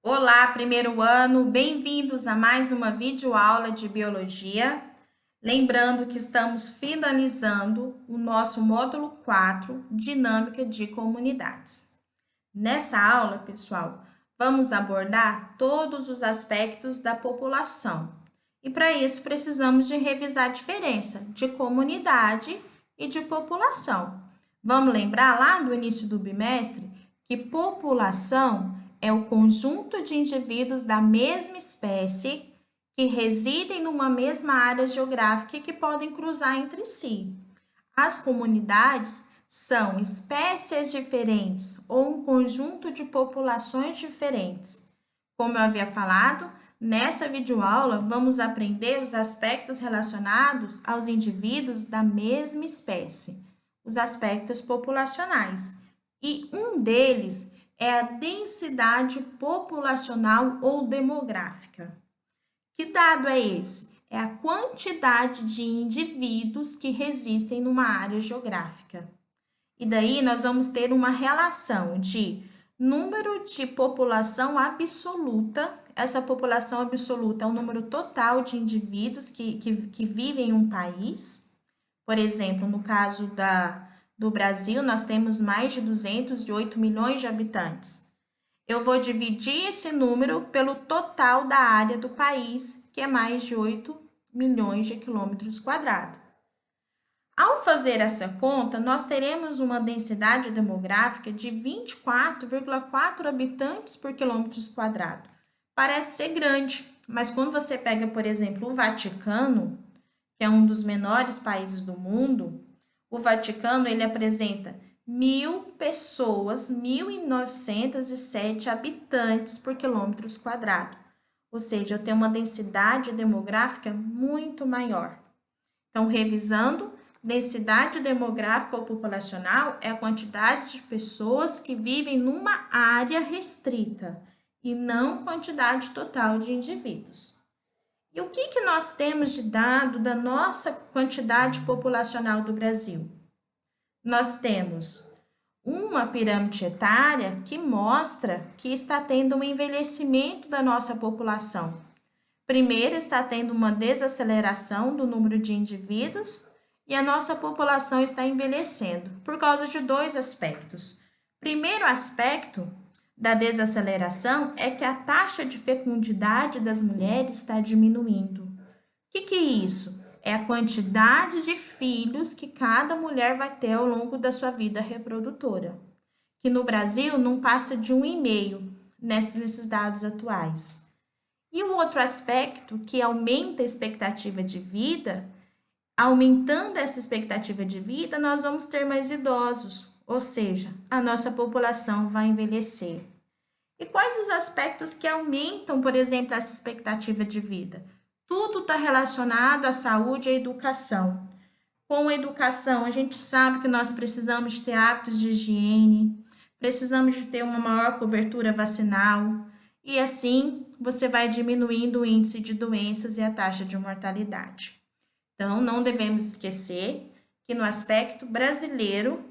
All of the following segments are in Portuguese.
Olá, primeiro ano, bem-vindos a mais uma videoaula de biologia. Lembrando que estamos finalizando o nosso módulo 4, Dinâmica de Comunidades. Nessa aula, pessoal, vamos abordar todos os aspectos da população. E para isso precisamos de revisar a diferença de comunidade e de população. Vamos lembrar lá do início do bimestre que população é o conjunto de indivíduos da mesma espécie que residem numa mesma área geográfica e que podem cruzar entre si. As comunidades são espécies diferentes ou um conjunto de populações diferentes. Como eu havia falado, nessa videoaula vamos aprender os aspectos relacionados aos indivíduos da mesma espécie, os aspectos populacionais. E um deles é a densidade populacional ou demográfica. Que dado é esse? É a quantidade de indivíduos que resistem numa área geográfica. E daí nós vamos ter uma relação de número de população absoluta. Essa população absoluta é o número total de indivíduos que vivem em um país. Por exemplo, no caso do Brasil, nós temos mais de 208 milhões de habitantes. Eu vou dividir esse número pelo total da área do país, que é mais de 8 milhões de quilômetros quadrados. Ao fazer essa conta, nós teremos uma densidade demográfica de 24,4 habitantes por quilômetro quadrado. Parece ser grande, mas quando você pega, por exemplo, o Vaticano, que é um dos menores países do mundo, o Vaticano ele apresenta 1.000 pessoas, 1.907 habitantes por quilômetro quadrado. Ou seja, eu tenho uma densidade demográfica muito maior. Então, revisando, densidade demográfica ou populacional é a quantidade de pessoas que vivem numa área restrita e não quantidade total de indivíduos. E o que nós temos de dado da nossa quantidade populacional do Brasil? Nós temos uma pirâmide etária que mostra que está tendo um envelhecimento da nossa população. Primeiro, está tendo uma desaceleração do número de indivíduos e a nossa população está envelhecendo por causa de dois aspectos. Primeiro aspecto da desaceleração é que a taxa de fecundidade das mulheres está diminuindo. O que é isso? É a quantidade de filhos que cada mulher vai ter ao longo da sua vida reprodutora, que no Brasil não passa de 1,5 nesses dados atuais. E o outro aspecto que aumenta a expectativa de vida, aumentando essa expectativa de vida, nós vamos ter mais idosos, ou seja, a nossa população vai envelhecer. E quais os aspectos que aumentam, por exemplo, essa expectativa de vida? Tudo está relacionado à saúde e à educação. Com a educação, a gente sabe que nós precisamos ter hábitos de higiene, precisamos de ter uma maior cobertura vacinal, e assim você vai diminuindo o índice de doenças e a taxa de mortalidade. Então, não devemos esquecer que no aspecto brasileiro,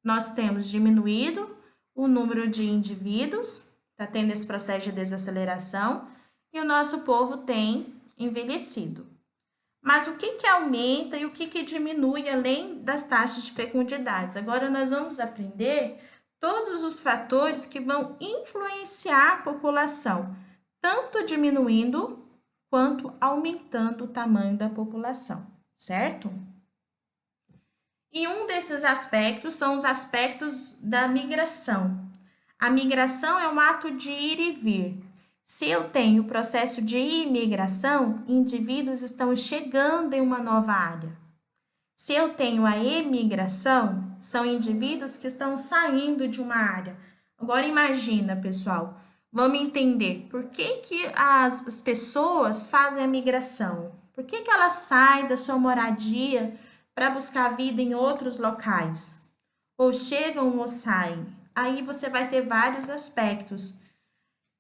nós temos diminuído o número de indivíduos, está tendo esse processo de desaceleração, e o nosso povo tem envelhecido. Mas o que aumenta e o que diminui além das taxas de fecundidade? Agora nós vamos aprender todos os fatores que vão influenciar a população, tanto diminuindo quanto aumentando o tamanho da população, certo? E um desses aspectos são os aspectos da migração. A migração é um ato de ir e vir. Se eu tenho o processo de imigração, indivíduos estão chegando em uma nova área. Se eu tenho a emigração, são indivíduos que estão saindo de uma área. Agora imagina, pessoal, vamos entender por que as pessoas fazem a migração. Por que elas saem da sua moradia para buscar vida em outros locais? Ou chegam ou saem? Aí você vai ter vários aspectos,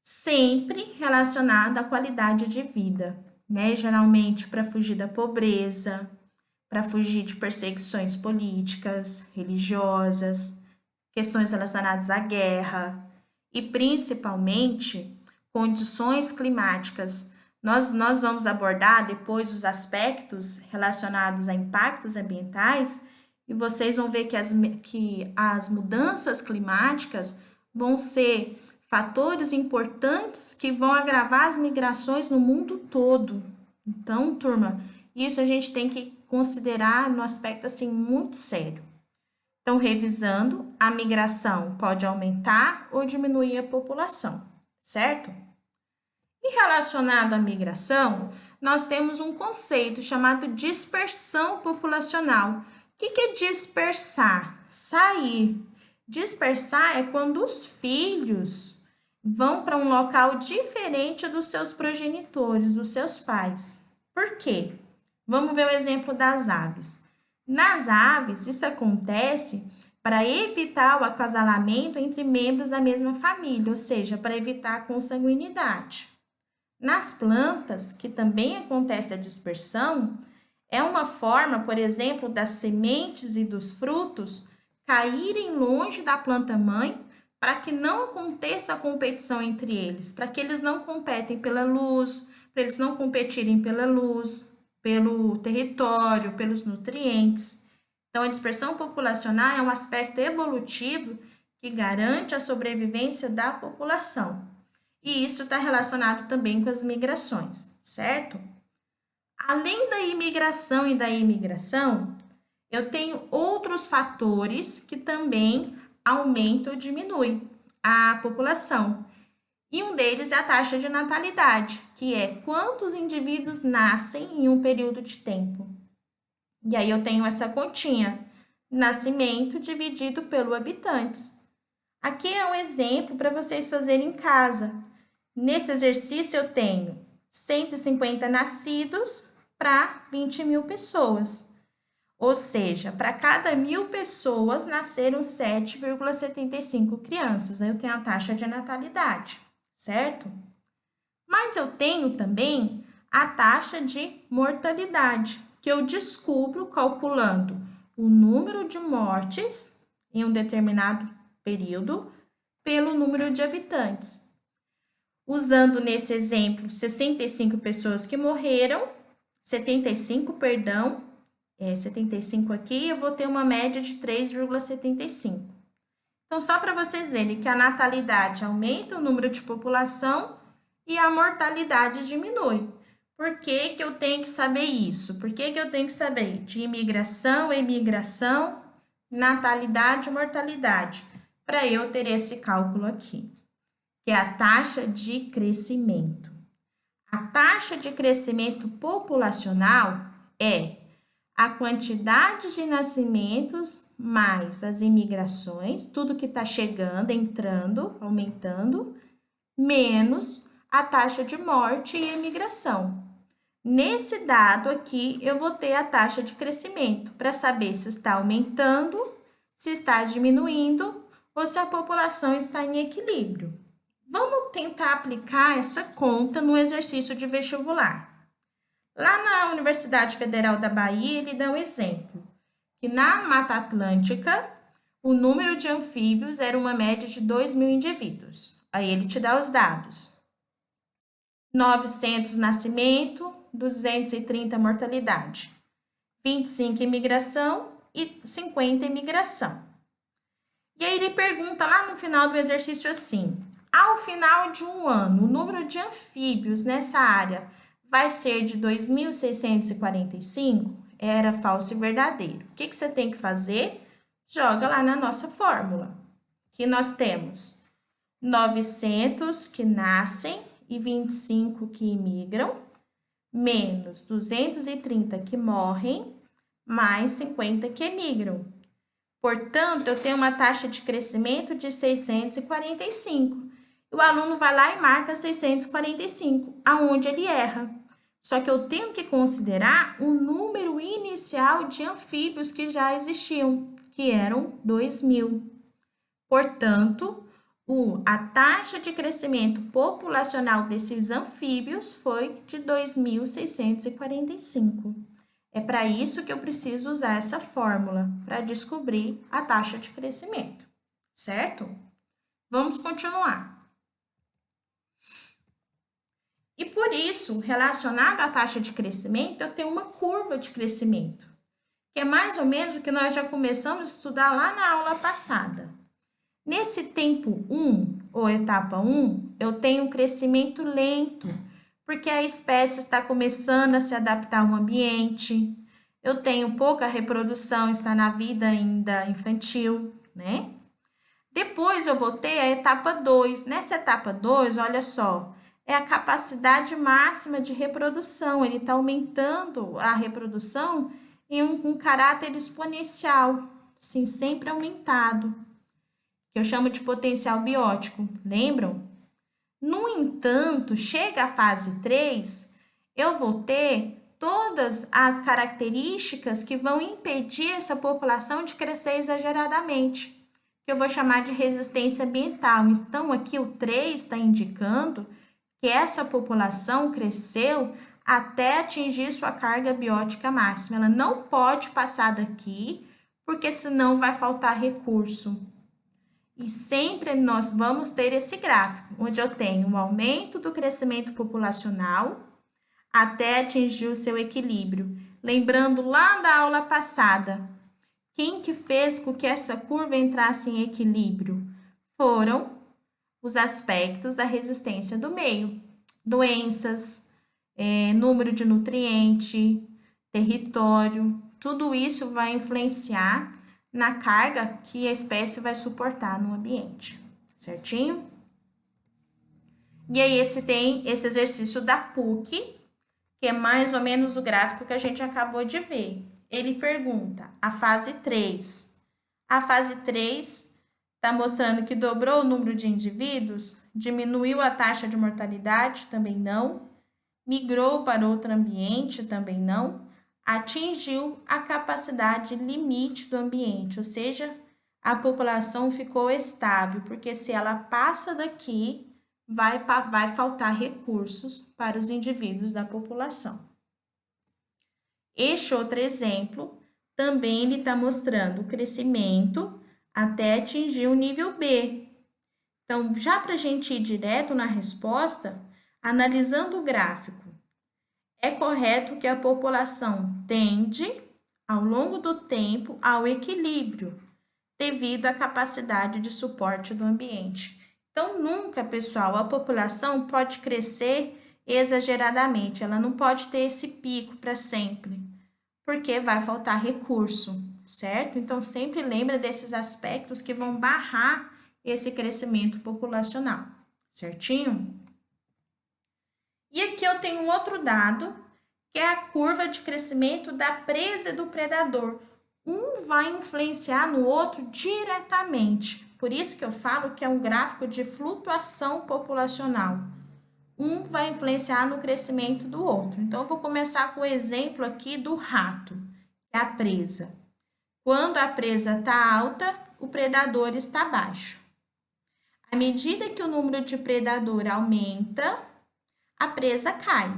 sempre relacionado à qualidade de vida, né? Geralmente para fugir da pobreza, para fugir de perseguições políticas, religiosas, questões relacionadas à guerra e principalmente condições climáticas. Nós vamos abordar depois os aspectos relacionados a impactos ambientais e vocês vão ver que as mudanças climáticas vão ser fatores importantes que vão agravar as migrações no mundo todo. Então, turma, isso a gente tem que considerar no aspecto assim muito sério. Então, revisando, a migração pode aumentar ou diminuir a população, certo? E relacionado à migração, nós temos um conceito chamado dispersão populacional. O que é dispersar? Sair. Dispersar é quando os filhos vão para um local diferente dos seus progenitores, dos seus pais. Por quê? Vamos ver o exemplo das aves. Nas aves, isso acontece para evitar o acasalamento entre membros da mesma família, ou seja, para evitar a consanguinidade. Nas plantas, que também acontece a dispersão, é uma forma, por exemplo, das sementes e dos frutos caírem longe da planta-mãe para que não aconteça a competição entre eles, para que eles não competem pela luz, para eles não competirem pela luz, pelo território, pelos nutrientes. Então, a dispersão populacional é um aspecto evolutivo que garante a sobrevivência da população. E isso está relacionado também com as migrações, certo? Além da imigração e da imigração, eu tenho outros fatores que também aumentam ou diminuem a população. E um deles é a taxa de natalidade, que é quantos indivíduos nascem em um período de tempo. E aí eu tenho essa continha, nascimento dividido pelo habitantes. Aqui é um exemplo para vocês fazerem em casa. Nesse exercício eu tenho 150 nascidos para 20 mil pessoas. Ou seja, para cada 1.000 pessoas nasceram 7,75 crianças. Aí eu tenho a taxa de natalidade, certo? Mas eu tenho também a taxa de mortalidade, que eu descubro calculando o número de mortes em um determinado período pelo número de habitantes. Usando nesse exemplo 65 pessoas que morreram, 75 aqui, eu vou ter uma média de 3,75. Então, só para vocês verem que a natalidade aumenta o número de população e a mortalidade diminui. Por que que eu tenho que saber isso? Por que que eu tenho que saber de imigração, emigração, natalidade e mortalidade? Para eu ter esse cálculo aqui, que é a taxa de crescimento. A taxa de crescimento populacional é a quantidade de nascimentos mais as imigrações, tudo que está chegando, entrando, aumentando, menos a taxa de morte e imigração. Nesse dado aqui, eu vou ter a taxa de crescimento para saber se está aumentando, se está diminuindo ou se a população está em equilíbrio. Vamos tentar aplicar essa conta no exercício de vestibular. Lá na Universidade Federal da Bahia, ele dá um exemplo, que na Mata Atlântica, o número de anfíbios era uma média de 2.000 indivíduos. Aí ele te dá os dados. 900 nascimento, 230 mortalidade, 25 imigração e 50 imigração. E aí ele pergunta lá no final do exercício assim, ao final de um ano, o número de anfíbios nessa área vai ser de 2.645? Era falso e verdadeiro. O que você tem que fazer? Joga lá na nossa fórmula, que nós temos 900 que nascem e 25 que imigram, menos 230 que morrem, mais 50 que emigram. Portanto, eu tenho uma taxa de crescimento de 645. O aluno vai lá e marca 645, aonde ele erra. Só que eu tenho que considerar o número inicial de anfíbios que já existiam, que eram 2.000. Portanto, a taxa de crescimento populacional desses anfíbios foi de 2.645. É para isso que eu preciso usar essa fórmula, para descobrir a taxa de crescimento, certo? Vamos continuar. isso, relacionado à taxa de crescimento, eu tenho uma curva de crescimento, que é mais ou menos o que nós já começamos a estudar lá na aula passada. Nesse tempo 1, ou etapa 1, eu tenho um crescimento lento, porque a espécie está começando a se adaptar ao ambiente, eu tenho pouca reprodução, está na vida ainda infantil, né? Depois eu vou ter a etapa 2. Nessa etapa 2, olha só, é a capacidade máxima de reprodução. Ele está aumentando a reprodução em um caráter exponencial, sim, sempre aumentado, que eu chamo de potencial biótico, lembram? No entanto, chega a fase 3, eu vou ter todas as características que vão impedir essa população de crescer exageradamente, que eu vou chamar de resistência ambiental. Então, aqui o 3 está indicando que essa população cresceu até atingir sua carga biótica máxima. Ela não pode passar daqui, porque senão vai faltar recurso. E sempre nós vamos ter esse gráfico, onde eu tenho um aumento do crescimento populacional até atingir o seu equilíbrio. Lembrando lá da aula passada, quem que fez com que essa curva entrasse em equilíbrio? Foram os aspectos da resistência do meio. Doenças, número de nutriente, território, tudo isso vai influenciar na carga que a espécie vai suportar no ambiente, certinho? E aí, tem esse exercício da PUC, que é mais ou menos o gráfico que a gente acabou de ver. Ele pergunta, a fase 3. A fase 3 está mostrando que dobrou o número de indivíduos, diminuiu a taxa de mortalidade, também não, migrou para outro ambiente, também não, atingiu a capacidade limite do ambiente, ou seja, a população ficou estável, porque se ela passa daqui, vai faltar recursos para os indivíduos da população. Este outro exemplo, também ele está mostrando o crescimento até atingir o nível B. Então, já para a gente ir direto na resposta, analisando o gráfico, é correto que a população tende, ao longo do tempo, ao equilíbrio, devido à capacidade de suporte do ambiente. Então, nunca, pessoal, a população pode crescer exageradamente, ela não pode ter esse pico para sempre, porque vai faltar recurso, certo? Então, sempre lembra desses aspectos que vão barrar esse crescimento populacional, certinho? E aqui eu tenho um outro dado, que é a curva de crescimento da presa e do predador. Um vai influenciar no outro diretamente. Por isso que eu falo que é um gráfico de flutuação populacional. Um vai influenciar no crescimento do outro. Então, eu vou começar com o exemplo aqui do rato, que é a presa. Quando a presa está alta, o predador está baixo. À medida que o número de predador aumenta, a presa cai.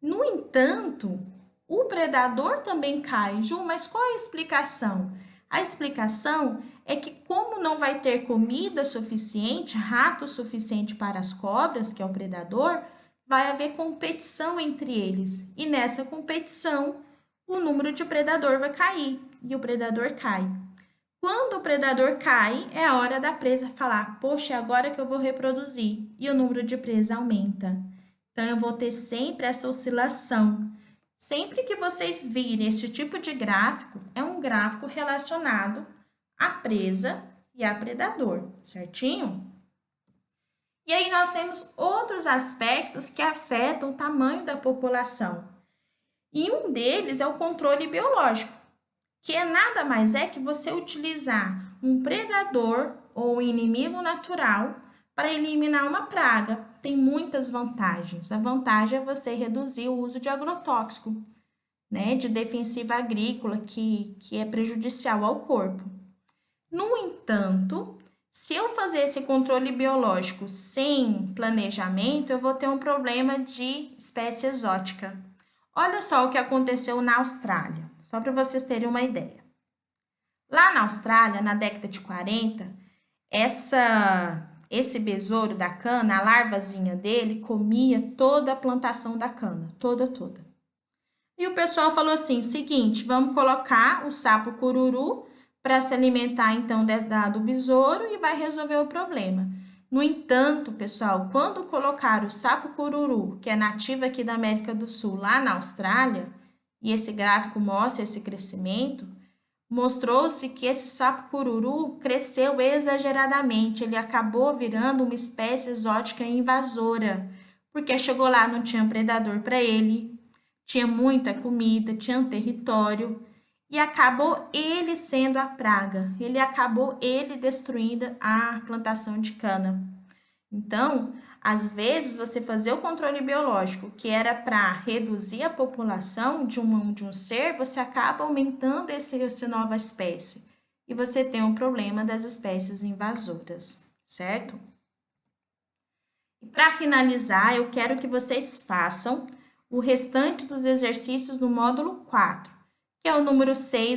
No entanto, o predador também cai. Ju, mas qual é a explicação? A explicação é que, como não vai ter comida suficiente, rato suficiente para as cobras, que é o predador, vai haver competição entre eles. E nessa competição, o número de predador vai cair e o predador cai. Quando o predador cai, é a hora da presa falar: poxa, é agora que eu vou reproduzir. E o número de presa aumenta. Então, eu vou ter sempre essa oscilação. Sempre que vocês virem esse tipo de gráfico, é um gráfico relacionado à presa e a predador, certinho? E aí, nós temos outros aspectos que afetam o tamanho da população. E um deles é o controle biológico, que nada mais é que você utilizar um predador ou inimigo natural para eliminar uma praga. Tem muitas vantagens. A vantagem é você reduzir o uso de agrotóxico, né, de defensiva agrícola, que é prejudicial ao corpo. No entanto, se eu fazer esse controle biológico sem planejamento, eu vou ter um problema de espécie exótica. Olha só o que aconteceu na Austrália, só para vocês terem uma ideia. Lá na Austrália, na década de 40, esse besouro da cana, a larvazinha dele, comia toda a plantação da cana, toda. E o pessoal falou assim, seguinte, vamos colocar o sapo cururu para se alimentar, então, do besouro e vai resolver o problema. No entanto, pessoal, quando colocaram o sapo cururu, que é nativo aqui da América do Sul, lá na Austrália, e esse gráfico mostra esse crescimento, mostrou-se que esse sapo cururu cresceu exageradamente, ele acabou virando uma espécie exótica invasora, porque chegou lá, não tinha predador para ele, tinha muita comida, tinha um território, e acabou ele sendo a praga, ele destruindo a plantação de cana. Então, às vezes, você fazer o controle biológico, que era para reduzir a população de um ser, você acaba aumentando essa nova espécie. E você tem um problema das espécies invasoras, certo? E para finalizar, eu quero que vocês façam o restante dos exercícios do módulo 4, que é o número 6.